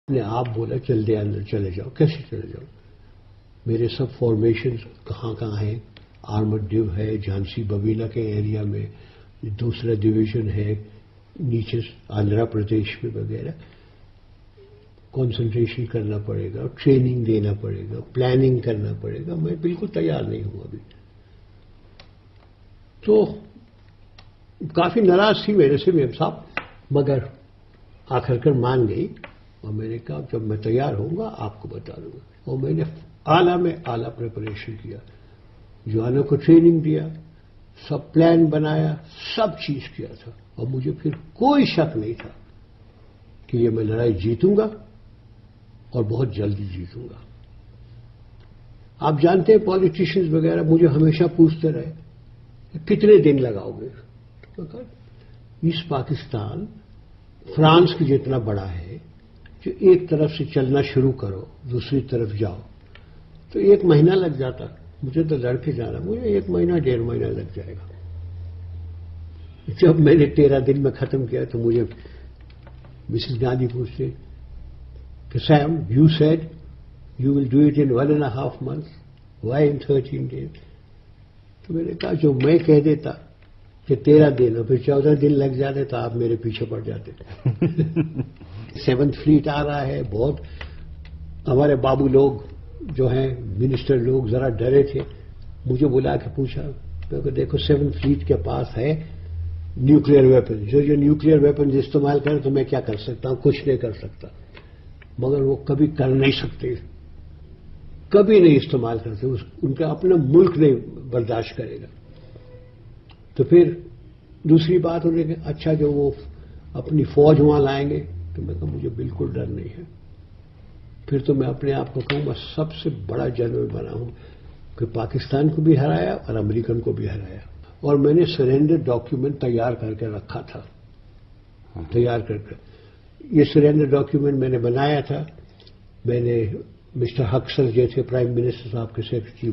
نے آپ بولا جلدی اندر چلے جاؤ. کیسے چلے جاؤ؟ میرے سب فارمیشن کہاں کہاں ہیں. آرمڈ ڈیو ہے جھانسی بوینا کے ایریا میں، دوسرا ڈویژن ہے نیچے آندھرا پردیش میں وغیرہ. کنسنٹریشن کرنا پڑے گا، ٹریننگ دینا پڑے گا، پلاننگ کرنا پڑے گا. میں بالکل تیار نہیں ہوں ابھی. تو کافی ناراض تھی میرے سے میم صاحب، مگر آخر کر مان گئی. اور میں نے کہا جب میں تیار ہوں گا آپ کو بتا دوں گا. اور میں نے اعلیٰ میں اعلیٰ پریپریشن کیا، جوانوں کو ٹریننگ دیا، سب پلان بنایا، سب چیز کیا تھا. اور مجھے پھر کوئی شک نہیں تھا کہ یہ میں لڑائی جیتوں گا اور بہت جلدی جیتوں گا. آپ جانتے ہیں پالیٹیشینز وغیرہ مجھے ہمیشہ پوچھتے رہے کتنے دن لگاؤ گے. اس پاکستان فرانس کی جتنا بڑا ہے، جو ایک طرف سے چلنا شروع کرو دوسری طرف جاؤ تو 1 مہینہ لگ جاتا. مجھے تو لڑ کے جانا، مجھے 1 مہینہ 1.5 مہینہ لگ جائے گا. جب میں نے 13 دن میں ختم کیا تو مجھے مسز گاندھی پوچھتے کہ Sam you said you will do it in 1.5 months, why in 13 days. تو میں نے کہا جو میں کہہ دیتا کہ 13 دن اور پھر 14 دن لگ جاتے تو آپ میرے پیچھے پڑ جاتے. 7th فلیٹ آ رہا ہے. بہت ہمارے بابو لوگ جو ہیں منسٹر لوگ ذرا ڈرے تھے. مجھے بلا کے پوچھا کہ دیکھو 7th فلیٹ کے پاس ہے نیوکلیئر ویپن، جو نیوکلیئر ویپن استعمال کرے تو میں کیا کر سکتا ہوں؟ کچھ نہیں کر سکتا. مگر وہ کبھی کر نہیں سکتے، کبھی نہیں استعمال کرتے. ان کا اپنا ملک نہیں برداشت کرے گا. تو پھر دوسری بات انہوں نے کہا اچھا جو وہ اپنی فوج وہاں لائیں گے. تو میں کہا مجھے بالکل ڈر نہیں ہے. پھر تو میں اپنے آپ کو کہوں میں سب سے بڑا جنرل بنا ہوں کہ پاکستان کو بھی ہرایا اور امریکن کو بھی ہرایا. اور میں نے سرینڈر ڈاکیومنٹ تیار کر کے رکھا تھا. یہ سرینڈر ڈاکیومنٹ میں نے بنایا تھا. میں نے مسٹر ہکسر جو تھے پرائم منسٹر صاحب کے سیکرٹری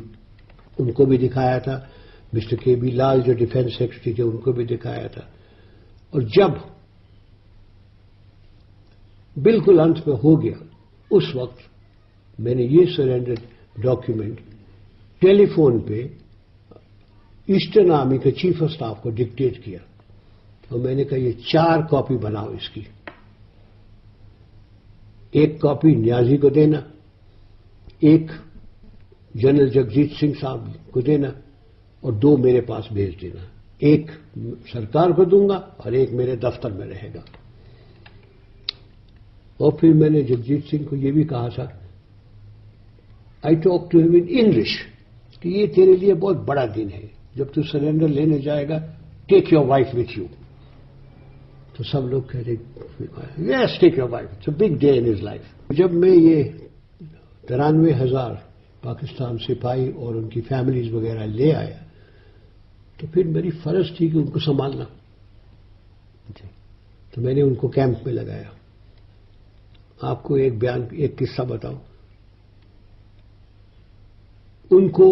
ان کو بھی دکھایا تھا. مسٹر کے بی لال جو ڈیفینس سیکرٹری تھے ان کو بھی دکھایا تھا. اور جب بالکل انت میں ہو گیا اس وقت میں نے یہ سرینڈر ڈاکیومنٹ ٹیلی فون پہ ایسٹرن آرمی کے چیف آف اسٹاف کو ڈکٹیٹ کیا. اور میں نے کہا یہ 4 کاپی بناؤ اس کی. 1 کاپی نیازی کو دینا، 1 جنرل جگجیت سنگھ صاحب کو دینا اور 2 میرے پاس بھیج دینا. 1 سرکار کو دوں گا اور 1 میرے دفتر میں رہے گا. اور پھر میں نے جگجیت سنگھ کو یہ بھی کہا تھا، آئی ٹاک ٹو ہم ان انگلش کہ یہ تیرے لیے بہت بڑا دن ہے. جب تو سرینڈر لینے جائے گا take your wife with you. تو سب لوگ کہہ رہے yes take your wife, it's a big day in his life. جب میں یہ 93,000 پاکستان سپاہی اور ان کی فیملیز وغیرہ لے آیا تو پھر میری فرض تھی کہ ان کو سنبھالنا. تو میں نے ان کو کیمپ میں لگایا. آپ کو ایک قصہ بتاؤں. ان کو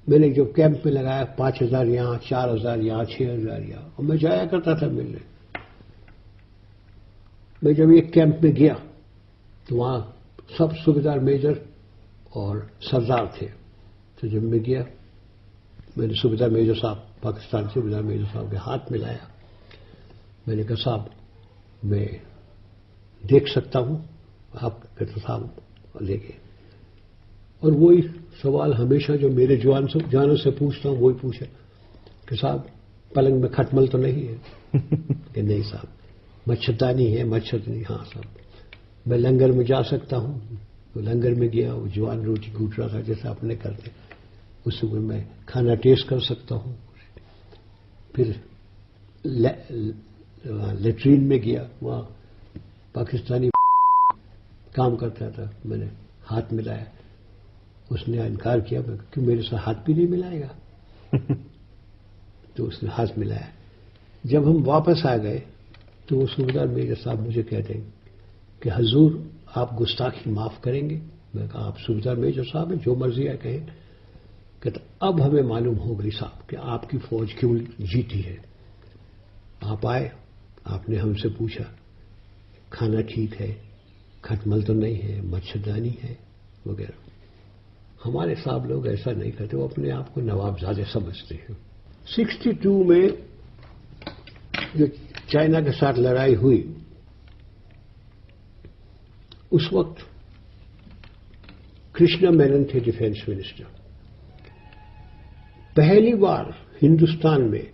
میں نے جو کیمپ میں لگایا 5,000 یہاں، 4,000 یہاں، 6,000 یہاں، اور میں جایا کرتا تھا ملنے. میں جب ایک کیمپ میں گیا تو وہاں سب صوبیدار میجر اور سردار تھے. تو جب میں گیا میں نے صوبیدار میجر صاحب پاکستان صوبیدار میجر صاحب کے ہاتھ ملایا. میں نے کہا صاحب میں دیکھ سکتا ہوں؟ آپ کہتے صاحب لے گئے. اور وہی سوال ہمیشہ جو میرے جوانوں سے پوچھتا ہوں وہی پوچھا کہ صاحب پلنگ میں کھٹمل تو نہیں ہے؟ کہ نہیں صاحب. مچھردانی ہے؟ مچھر نہیں. ہاں صاحب میں لنگر میں جا سکتا ہوں؟ وہ لنگر میں گیا. وہ جوان روٹی کوٹ رہا تھا جیسے اپنے کرتے. اس سے میں کھانا ٹیسٹ کر سکتا ہوں. پھر لیٹرین میں گیا، وہاں پاکستانی کام کرتا تھا. میں نے ہاتھ ملایا. اس نے انکار کیا کہ میرے ساتھ ہاتھ بھی نہیں ملائے گا. تو اس نے ہاتھ ملایا. جب ہم واپس آ گئے تو وہ صوبیدار میجر صاحب مجھے کہتے ہیں کہ حضور آپ گستاخی معاف کریں گے. میں کہا آپ صوبیدار میجر صاحب ہیں، جو مرضی ہے کہیں. کہتا اب ہمیں معلوم ہو گئی صاحب کہ آپ کی فوج کیوں جیتی ہے. آپ آئے، آپ نے ہم سے پوچھا کھانا ٹھیک ہے، کھٹمل تو نہیں ہے، مچھردانی ہے وغیرہ. ہمارے صاحب لوگ ایسا نہیں کرتے، وہ اپنے آپ کو نوابزادے سمجھتے ہیں. 62 میں جو چائنا کے ساتھ لڑائی ہوئی، اس وقت کرشنا مینن تھے ڈیفینس منسٹر. پہلی بار ہندوستان میں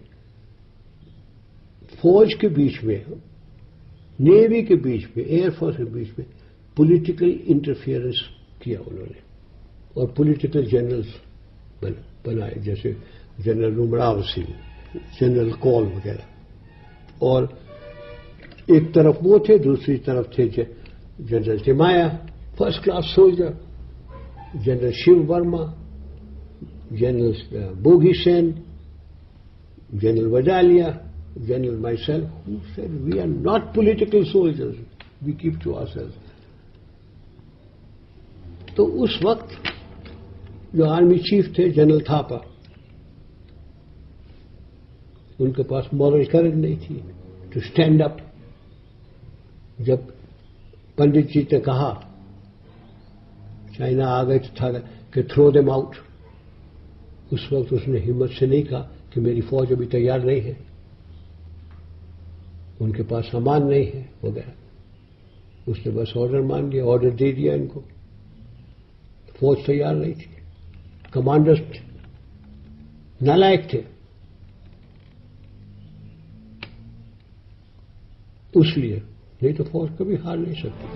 فوج کے بیچ میں، نیوی کے بیچ میں، ایئر فورس کے بیچ میں پولیٹیکل انٹرفیئرنس کیا انہوں نے، اور پولیٹیکل جنرلز بنائے، جیسے جنرل رومراو سنگھ، جنرل کول وغیرہ. اور ایک طرف وہ تھے، دوسری طرف تھے general Thimayya, first class soldier, general Shiv Verma, general Bogey Sen, general Wadalia, general myself. who said we are not political soldiers, we keep to ourselves. تو اس وقت جو آرمی چیف تھے جنرل تھاپا، ان کے پاس مورل کریج نہیں تھی ٹو اسٹینڈ اپ. جب پنڈت جی نے کہا چائنا آ گئے تھا کہ تھرو دیم آؤٹ، اس وقت اس نے ہمت سے نہیں کہا کہ میری فوج ابھی تیار نہیں ہے، ان کے پاس سامان نہیں ہے وغیرہ. اس نے بس آرڈر مان لیا، آرڈر دے دیا ان کو. فوج تیار نہیں تھی، کمانڈرز نالائق تھے. اس لیے نہیں تو فوج کبھی ہار نہیں سکتی.